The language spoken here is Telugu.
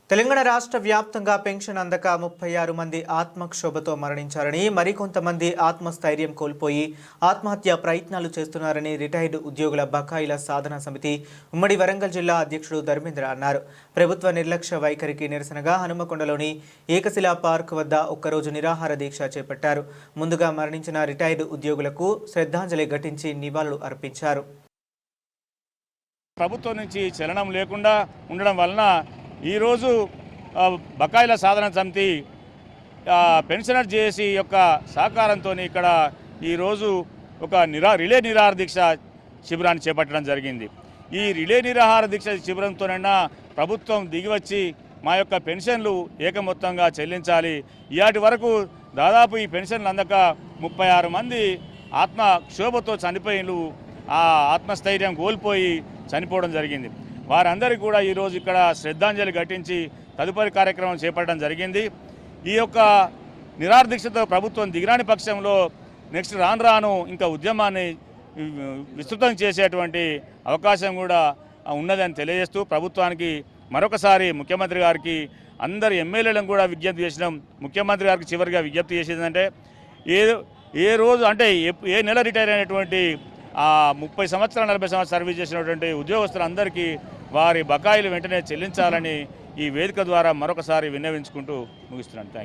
తెలంగాణ రాష్ట్ర వ్యాప్తంగా పెన్షన్ అందక 36 మంది ఆత్మక్షోభతో మరణించారని, మరికొంతమంది ఆత్మస్థైర్యం కోల్పోయి ఆత్మహత్య ప్రయత్నాలు చేస్తున్నారని రిటైర్డ్ ఉద్యోగుల బకాయిల సాధన సమితి ఉమ్మడి వరంగల్ జిల్లా అధ్యక్షుడు ధర్మేంద్ర అన్నారు. ప్రభుత్వ నిర్లక్ష్య వైఖరికి నిరసనగా హనుమకొండలోని ఏకశిలా పార్క్ వద్ద ఒక్కరోజు నిరాహార దీక్ష చేపట్టారు. ముందుగా మరణించిన రిటైర్డ్ ఉద్యోగులకు శ్రద్ధాంజలి ఘటించి నివాళులు అర్పించారు. ప్రభుత్వం నుంచి చలనం లేకుండా ఉండడం వలన ఈరోజు బకాయిల సాధన సమితి పెన్షనర్ జేఏసీ యొక్క సహకారంతో ఇక్కడ ఈరోజు ఒక రిలే నిరాహార దీక్ష శిబిరాన్ని చేపట్టడం జరిగింది. ఈ రిలే నిరాహార దీక్ష శిబిరంతోనైనా ప్రభుత్వం దిగివచ్చి మా యొక్క పెన్షన్లు ఏకమొత్తంగా చెల్లించాలి. ఇయాటి వరకు దాదాపు ఈ పెన్షన్లు అందక 36 మంది ఆత్మక్షోభతో చనిపోయిన ఆ ఆత్మస్థైర్యం కోల్పోయి చనిపోవడం జరిగింది. వారందరికీ కూడా ఈరోజు ఇక్కడ శ్రద్ధాంజలి ఘటించి తదుపరి కార్యక్రమం చేపట్టడం జరిగింది. ఈ యొక్క నిరాహార దీక్షతో ప్రభుత్వం దిగిరాని పక్షంలో నెక్స్ట్ రాను ఇంకా ఉద్యమాన్ని విస్తృతం చేసేటువంటి అవకాశం కూడా ఉన్నదని తెలియజేస్తూ ప్రభుత్వానికి మరొకసారి ముఖ్యమంత్రి గారికి అందరు ఎమ్మెల్యేలను కూడా విజ్ఞప్తి చేసినాం. ముఖ్యమంత్రి గారికి చివరిగా విజ్ఞప్తి చేసేదంటే ఏ రోజు అంటే ఏ నెల రిటైర్ అయినటువంటి 30 సంవత్సరాలు 40 సంవత్సరాలు సర్వీస్ చేసినటువంటి ఉద్యోగస్తులందరికీ వారి బకాయిలు వెంటనే చెల్లించాలని ఈ వేదిక ద్వారా మరొకసారి విన్నవించుకుంటూ ముగిస్తున్నాను. Thank you.